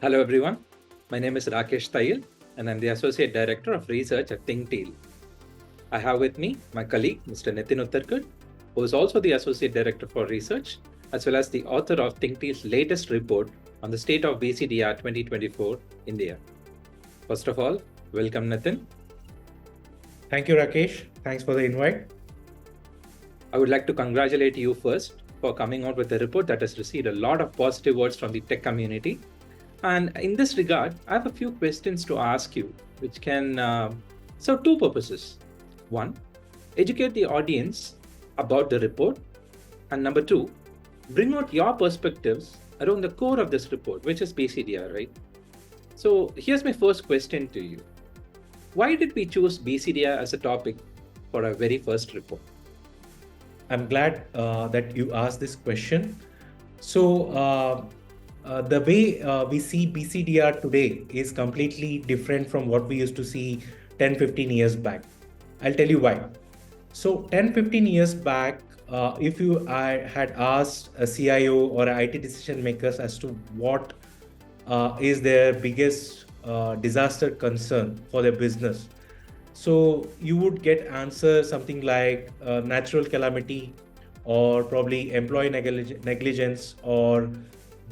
Hello, everyone. My name is Rakesh Tayil, and I'm the Associate Director of Research at Think Teal. I have with me my colleague, Mr. Nithin Uttarkar, who is also the Associate Director for Research, as well as the author of Think Teal's latest report on the state of BCDR 2024 India. First of all, welcome, Nithin. Thank you, Rakesh. Thanks for the invite. I would like to congratulate you first for coming out with a report that has received a lot of positive words from the tech community. And in this regard, I have a few questions to ask you, which can serve two purposes. One, educate the audience about the report. And number two, bring out your perspectives around the core of this report, which is BCDR, right? So here's my first question to you. Why did we choose BCDR as a topic for our very first report? I'm glad that you asked this question. So, the way we see BCDR today is completely different from what we used to see 10, 15 years back. I'll tell you why. So 10, 15 years back, if I had asked a CIO or a IT decision makers as to what is their biggest disaster concern for their business, so you would get answer something like natural calamity, or probably employee negligence, or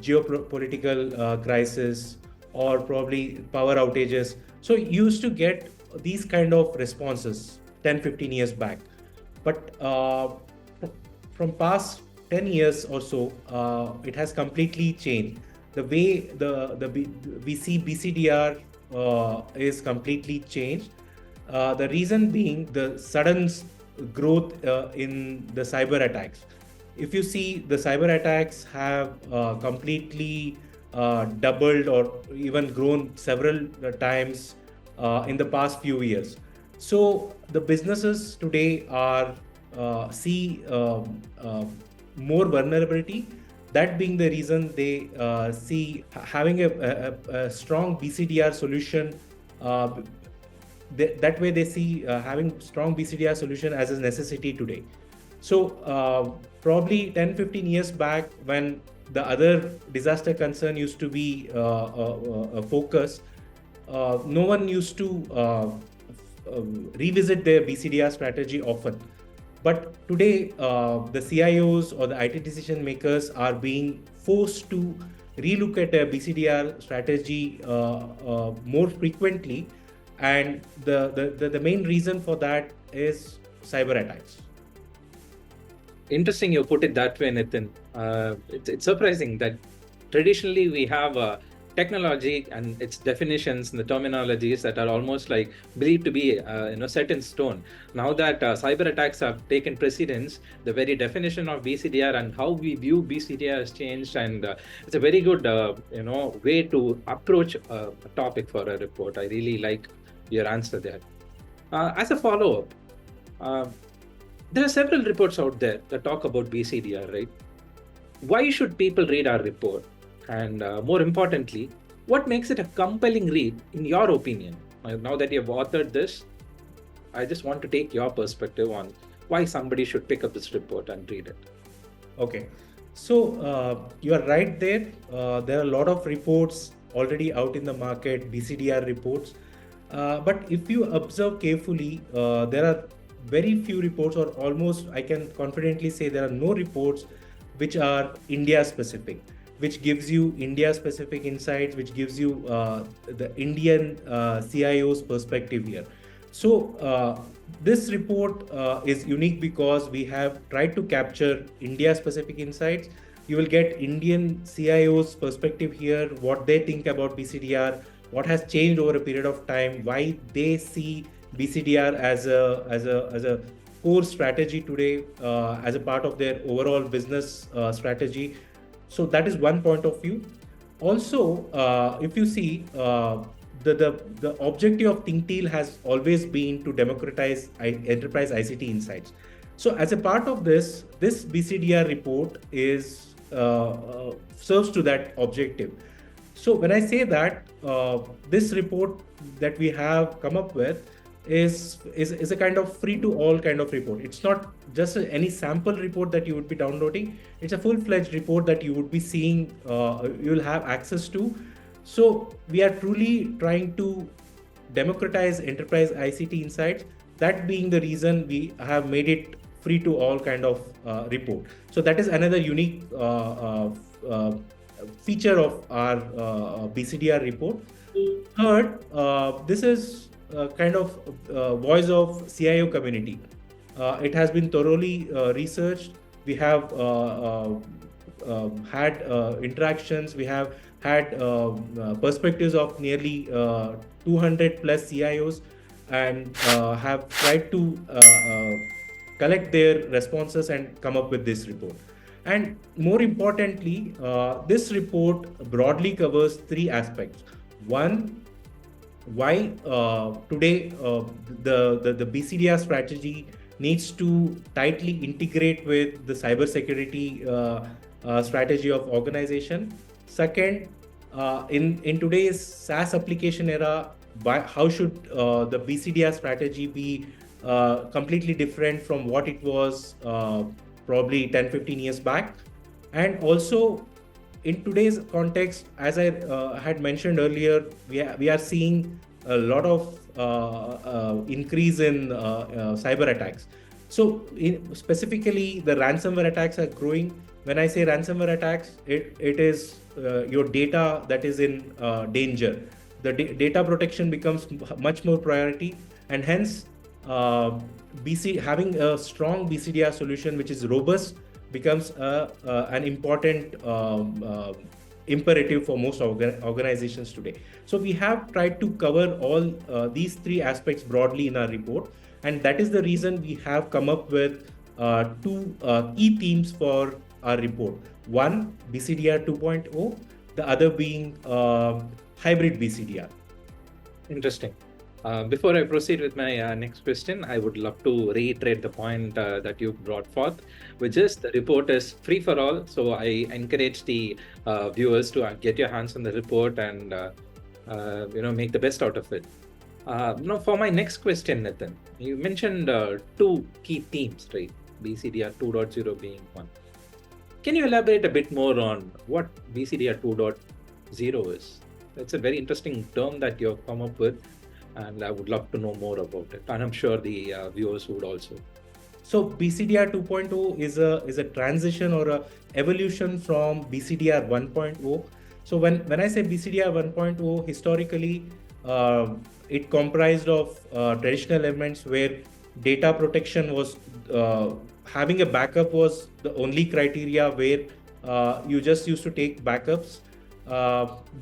geopolitical crisis, or probably power outages. So you used to get these kind of responses 10, 15 years back. But from past 10 years or so, it has completely changed. The way we see BCDR is completely changed. The reason being the sudden growth in the cyber attacks. If you see, the cyber attacks have completely doubled or even grown several times in the past few years. So the businesses today are see more vulnerability. That being the reason they see having a strong BCDR solution. That way they see having strong BCDR solution as a necessity today. So probably 10, 15 years back, when the other disaster concern used to be a focus, no one used to revisit their BCDR strategy often. But today, the CIOs or the IT decision makers are being forced to relook at their BCDR strategy more frequently. And the main reason for that is cyber attacks. Interesting you put it that way, Nitin. It's surprising that traditionally we have technology and its definitions and the terminologies that are almost like believed to be set in stone. Now that cyber attacks have taken precedence, the very definition of BCDR and how we view BCDR has changed, and it's a very good way to approach a topic for a report. I really like your answer there. As a follow-up, there are several reports out there that talk about BCDR, right? Why should people read our report? And more importantly, what makes it a compelling read, in your opinion? Now that you've authored this, I just want to take your perspective on why somebody should pick up this report and read it. Okay, so you are right there. There are a lot of reports already out in the market, BCDR reports. But if you observe carefully, there are very few reports, or almost I can confidently say there are no reports which are India specific, which gives you India specific insights, which gives you the Indian CIO's perspective here. So this report is unique because we have tried to capture India specific insights. You will get Indian CIO's perspective here, what they think about BCDR, what has changed over a period of time, why they see BCDR as a core strategy today, as a part of their overall business strategy. So that is one point of view. Also, if you see, the objective of Think Teal has always been to democratize enterprise ICT insights. So as a part of this BCDR report is serves to that objective. So when I say that, this report that we have come up with is a kind of free to all kind of report. It's not just any sample report that you would be downloading. It's a full-fledged report that you would be seeing, you'll have access to. So we are truly trying to democratize enterprise ICT insights. That being the reason we have made it free to all kind of report. So that is another unique uh, feature of our BCDR report. Third, this is kind of voice of CIO community. It has been thoroughly researched. We have had interactions. We have had perspectives of nearly 200 plus CIOs, and have tried to collect their responses and come up with this report. And more importantly, this report broadly covers three aspects. One, why today the BCDR strategy needs to tightly integrate with the cybersecurity strategy of organization. Second, in today's SaaS application era, how should the BCDR strategy be completely different from what it was probably 10-15 years back? And also, in today's context, as I had mentioned earlier, we are seeing a lot of increase in cyber attacks. So specifically, the ransomware attacks are growing. When I say ransomware attacks, it is your data that is in danger. The data protection becomes much more priority, and hence having a strong BCDR solution which is robust becomes an important imperative for most organizations today. So we have tried to cover all these three aspects broadly in our report, and that is the reason we have come up with two key themes for our report. One, BCDR 2.0, the other being hybrid BCDR. Interesting. Before I proceed with my next question, I would love to reiterate the point that you brought forth, which is the report is free for all. So I encourage the viewers to get your hands on the report and make the best out of it. Now, for my next question, Nithin, you mentioned two key themes, right? BCDR 2.0 being one. Can you elaborate a bit more on what BCDR 2.0 is? That's a very interesting term that you've come up with, and I would love to know more about it. And I'm sure the viewers would also. So BCDR 2.0 is a transition or a evolution from BCDR 1.0. So when I say BCDR 1.0, historically it comprised of traditional elements where data protection was having a backup was the only criteria, where you just used to take backups,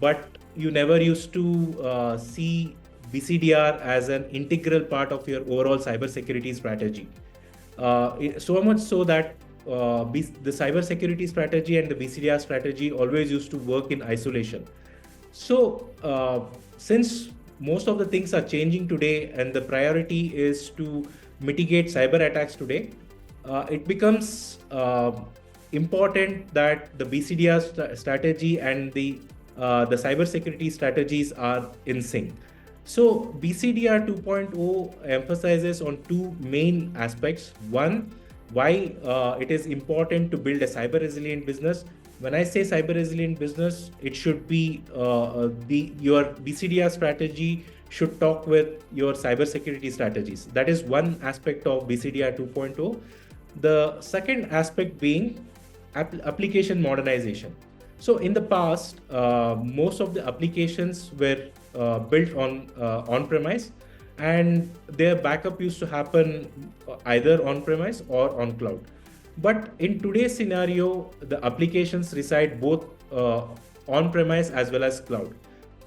but you never used to see BCDR as an integral part of your overall cybersecurity strategy. So much so that the cybersecurity strategy and the BCDR strategy always used to work in isolation. So since most of the things are changing today and the priority is to mitigate cyber attacks today, it becomes important that the BCDR strategy and the cybersecurity strategies are in sync. So BCDR 2.0 emphasizes on two main aspects. One, why it is important to build a cyber resilient business. When I say cyber resilient business, it should be your BCDR strategy should talk with your cybersecurity strategies. That is one aspect of BCDR 2.0. The second aspect being application modernization. So in the past, most of the applications were built on-premise, and their backup used to happen either on-premise or on cloud. But in today's scenario, the applications reside both on-premise as well as cloud.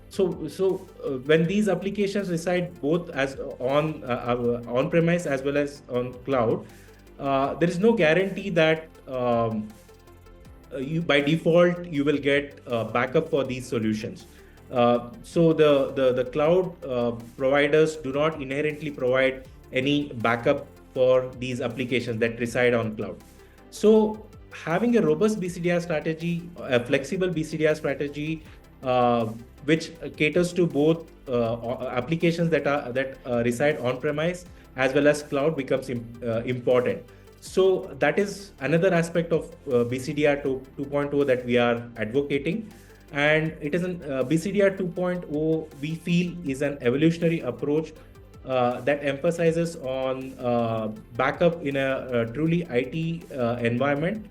So when these applications reside both as on-premise as well as on cloud, there is no guarantee that you by default you will get backup for these solutions. So the cloud providers do not inherently provide any backup for these applications that reside on cloud. So having a robust BCDR strategy, a flexible BCDR strategy, which caters to both applications that reside on premise as well as cloud, becomes important. So that is another aspect of BCDR 2.0 that we are advocating. And it is an BCDR 2.0, we feel, is an evolutionary approach that emphasizes on backup in a truly IT environment,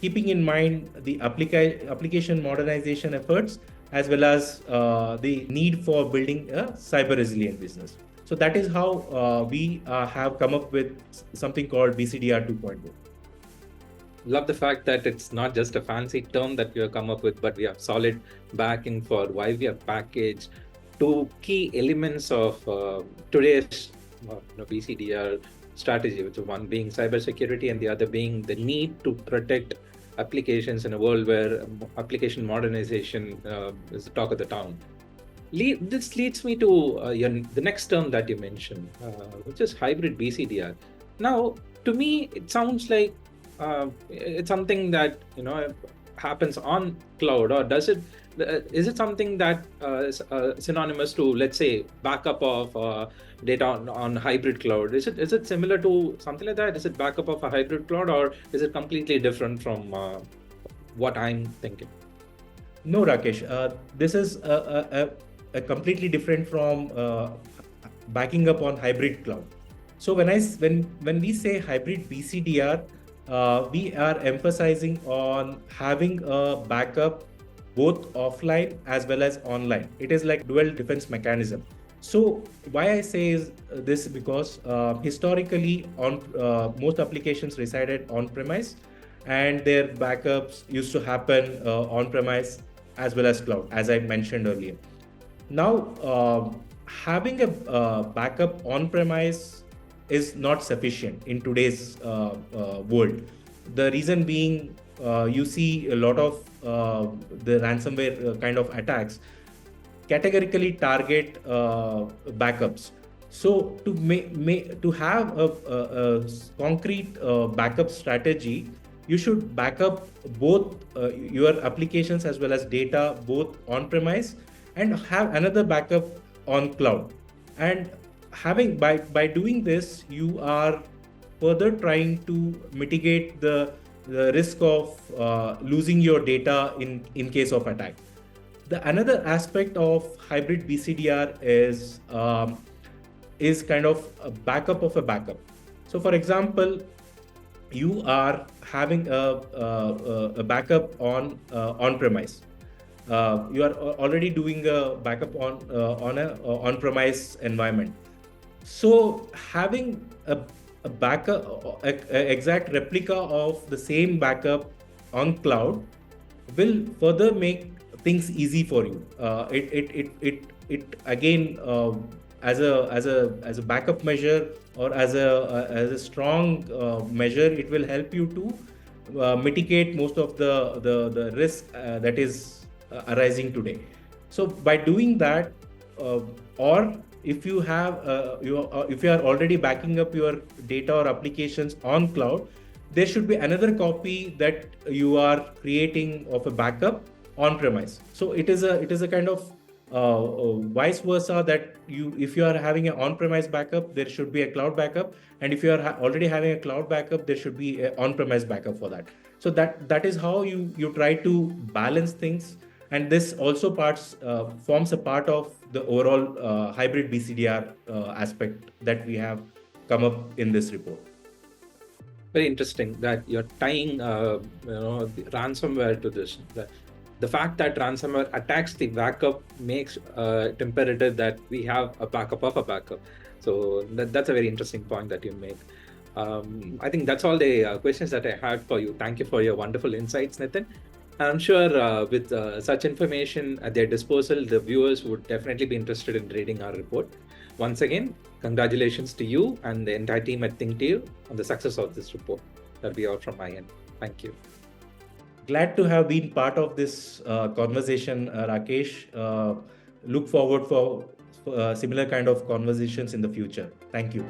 keeping in mind the application modernization efforts as well as the need for building a cyber resilient business. So that is how we have come up with something called BCDR 2.0. Love the fact that it's not just a fancy term that we have come up with, but we have solid backing for why we have packaged two key elements of today's BCDR strategy, which is one being cybersecurity and the other being the need to protect applications in a world where application modernization is the talk of the town. This leads me to the next term that you mentioned, which is hybrid BCDR. Now, to me, it sounds like it's something that happens on cloud, or does it? Is it something that is synonymous to, let's say, backup of data on hybrid cloud? Is it similar to something like that? Is it backup of a hybrid cloud, or is it completely different from what I'm thinking? No, Rakesh. This is a completely different from backing up on hybrid cloud. So when we say hybrid BCDR, we are emphasizing on having a backup both offline as well as online. It is like dual defense mechanism. So why I say is this, because historically on most applications resided on premise, and their backups used to happen on premise as well as cloud, as I mentioned earlier. Now, having a backup on premise is not sufficient in today's world. The reason being, you see a lot of the ransomware kind of attacks categorically target backups. So to have a concrete backup strategy, you should backup both your applications as well as data both on premise, and have another backup on cloud. And having by doing this, you are further trying to mitigate the risk of losing your data in case of attack. The another aspect of hybrid BCDR is kind of a backup of a backup. So for example, you are having a backup on premise. You are already doing a backup on a on-premise environment. So having a backup, exact replica of the same backup on cloud will further make things easy for you. It again, as a backup measure, or as a strong measure, it will help you to mitigate most of the risk that is arising today. So by doing that, or if you have if you are already backing up your data or applications on cloud, there should be another copy that you are creating of a backup on premise. So it is a kind of vice versa, that if you are having an on-premise backup, there should be a cloud backup, and if you are already having a cloud backup, there should be an on-premise backup for that. So that is how you try to balance things, and this also forms a part of the overall hybrid BCDR aspect that we have come up in this report. Very interesting that you're tying the ransomware to this. The fact that ransomware attacks the backup makes it imperative that we have a backup of a backup. So that's a very interesting point that you make. I think that's all the questions that I had for you. Thank you for your wonderful insights, Nithin. I'm sure with such information at their disposal, the viewers would definitely be interested in reading our report. Once again, congratulations to you and the entire team at Think Teal on the success of this report. That'll be all from my end. Thank you. Glad to have been part of this conversation, Rakesh. Look forward for similar kind of conversations in the future. Thank you.